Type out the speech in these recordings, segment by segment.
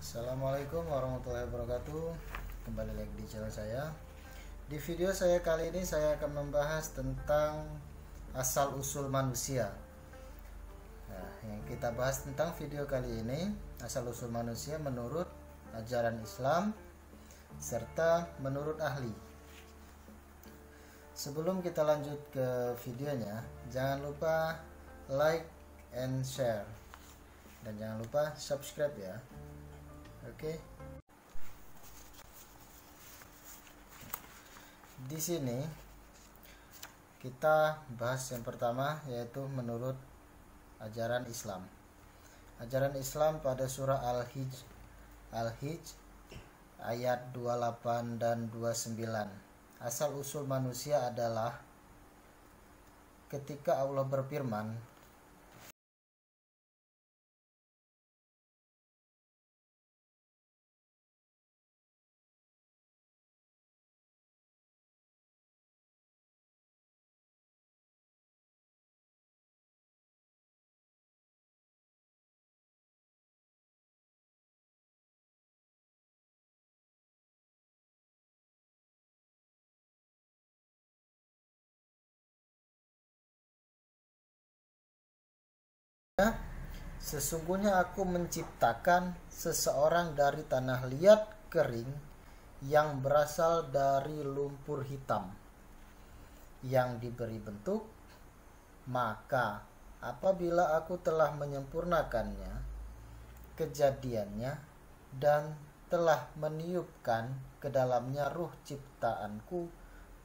Assalamualaikum warahmatullahi wabarakatuh. Kembali lagi di channel saya. Di video saya kali ini saya akan membahas tentang asal usul manusia. Nah, yang kita bahas tentang video kali ini asal usul manusia menurut ajaran Islam serta menurut ahli. Sebelum kita lanjut ke videonya, jangan lupa like and share dan jangan lupa subscribe ya. Oke. Di sini kita bahas yang pertama yaitu menurut ajaran Islam. Ajaran Islam pada surah Al-Hijj ayat 28 dan 29. Asal usul manusia adalah ketika Allah berfirman, sesungguhnya aku menciptakan seseorang dari tanah liat kering yang berasal dari lumpur hitam yang diberi bentuk, maka apabila aku telah menyempurnakannya kejadiannya dan telah meniupkan ke dalamnya ruh ciptaanku,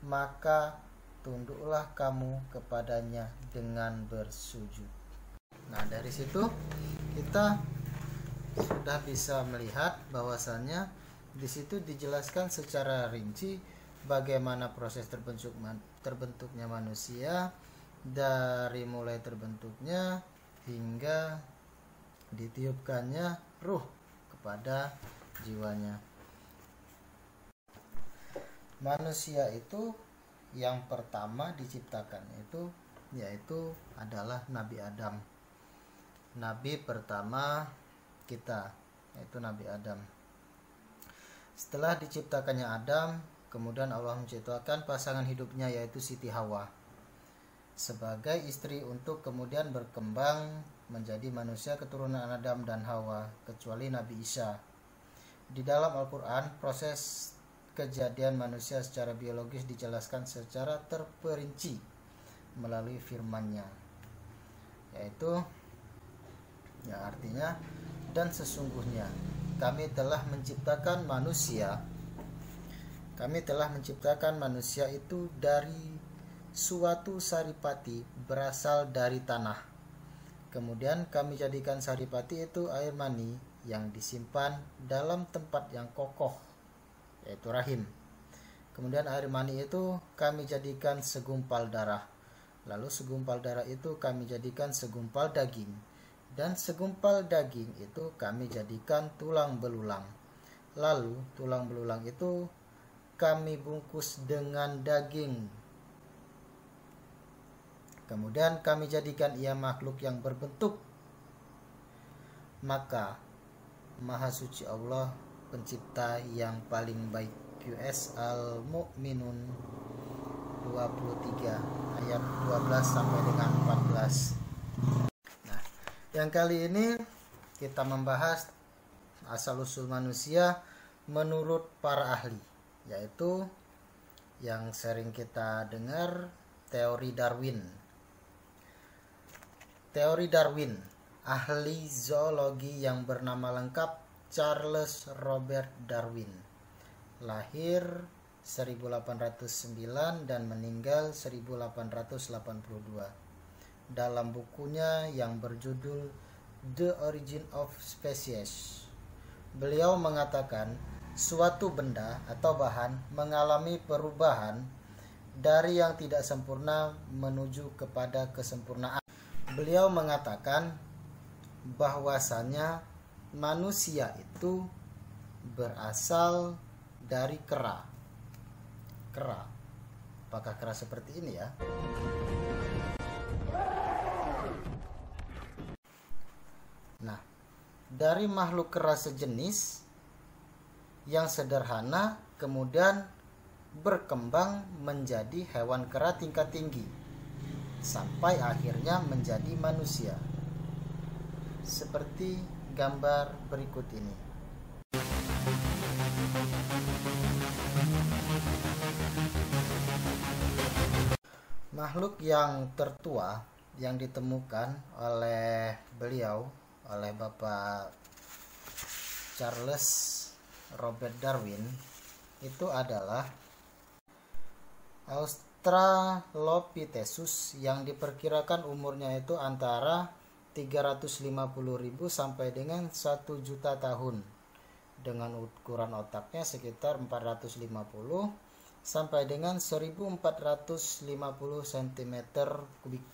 maka tunduklah kamu kepadanya dengan bersujud. Nah, dari situ kita sudah bisa melihat bahwasannya di situ dijelaskan secara rinci bagaimana proses terbentuknya manusia, dari mulai terbentuknya hingga ditiupkannya ruh kepada jiwanya. Manusia itu yang pertama diciptakan yaitu adalah Nabi Adam. Nabi pertama kita yaitu Nabi Adam. Setelah diciptakannya Adam, kemudian Allah menciptakan pasangan hidupnya yaitu Siti Hawa sebagai istri untuk kemudian berkembang menjadi manusia keturunan Adam dan Hawa, kecuali Nabi Isa. Di dalam Al-Quran, proses kejadian manusia secara biologis dijelaskan secara terperinci melalui firman-Nya, yaitu artinya, dan sesungguhnya kami telah menciptakan manusia itu dari suatu saripati berasal dari tanah. Kemudian kami jadikan saripati itu air mani yang disimpan dalam tempat yang kokoh, yaitu rahim. Kemudian air mani itu kami jadikan segumpal darah. Lalu segumpal darah itu kami jadikan segumpal daging. Dan segumpal daging itu kami jadikan tulang belulang. Lalu tulang belulang itu kami bungkus dengan daging. Kemudian kami jadikan ia makhluk yang berbentuk. Maka Maha Suci Allah, pencipta yang paling baik. QS Al-Mu'minun 23 ayat 12 sampai dengan 14. Yang kali ini kita membahas asal-usul manusia menurut para ahli, yaitu yang sering kita dengar teori Darwin. Teori Darwin, ahli zoologi yang bernama lengkap Charles Robert Darwin, lahir 1809 dan meninggal 1882. Dalam bukunya yang berjudul The Origin of Species, beliau mengatakan suatu benda atau bahan mengalami perubahan dari yang tidak sempurna menuju kepada kesempurnaan. Beliau mengatakan bahwasannya manusia itu berasal dari kera. Apakah kera seperti ini ya? Nah, dari makhluk kera sejenis yang sederhana kemudian berkembang menjadi hewan kera tingkat tinggi sampai akhirnya menjadi manusia. Seperti gambar berikut ini. Makhluk yang tertua yang ditemukan oleh beliau, oleh Bapak Charles Robert Darwin, itu adalah Australopithecus yang diperkirakan umurnya itu antara 350.000 sampai dengan 1 juta tahun, dengan ukuran otaknya sekitar 450 sampai dengan 1450 cm kubik.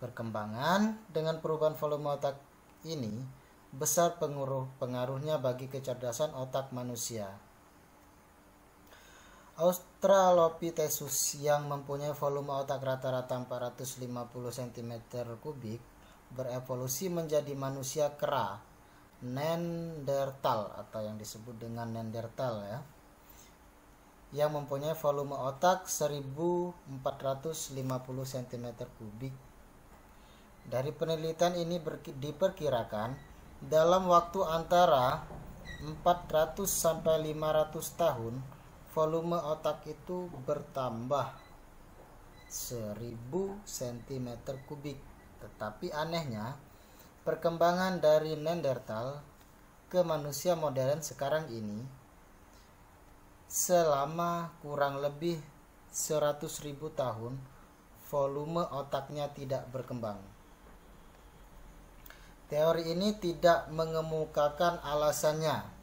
Perkembangan dengan perubahan volume otak ini besar pengaruhnya bagi kecerdasan otak manusia. Australopithecus yang mempunyai volume otak rata-rata 450 cm kubik berevolusi menjadi manusia kera Neanderthal atau yang disebut dengan Neanderthal ya, yang mempunyai volume otak 1450 cm kubik. Dari penelitian ini diperkirakan dalam waktu antara 400 sampai 500 tahun volume otak itu bertambah 1000 cm kubik. Tetapi anehnya, perkembangan dari Neanderthal ke manusia modern sekarang ini selama kurang lebih 100.000 tahun volume otaknya tidak berkembang. Teori ini tidak mengemukakan alasannya.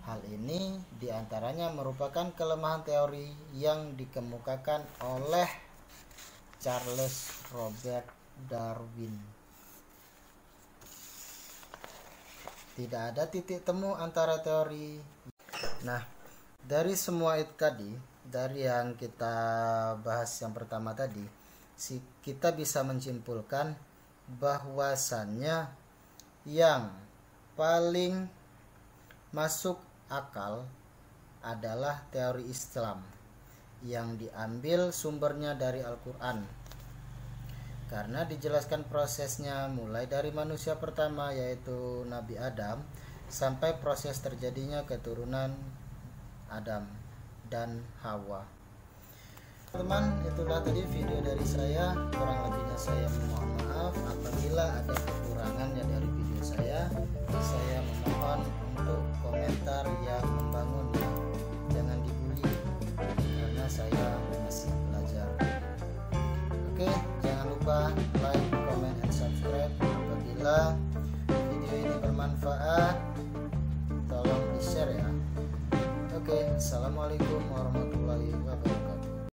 Hal ini diantaranya merupakan kelemahan teori yang dikemukakan oleh Charles Robert Darwin. Tidak ada titik temu antara teori. Nah, dari semua itu tadi, dari yang kita bahas yang pertama tadi, kita bisa menyimpulkan bahwasannya yang paling masuk akal adalah teori Islam yang diambil sumbernya dari Al-Quran, karena dijelaskan prosesnya mulai dari manusia pertama yaitu Nabi Adam sampai proses terjadinya keturunan Adam dan Hawa. Teman, itulah tadi video dari saya. Kurang lebihnya saya mohon maaf apabila ada kekurangannya dari video saya. Saya memohon untuk komentar yang membangun, jangan dibully karena saya masih belajar. Oke, jangan lupa like, comment, and subscribe. Apabila video ini bermanfaat, tolong di share ya. Oke, assalamualaikum.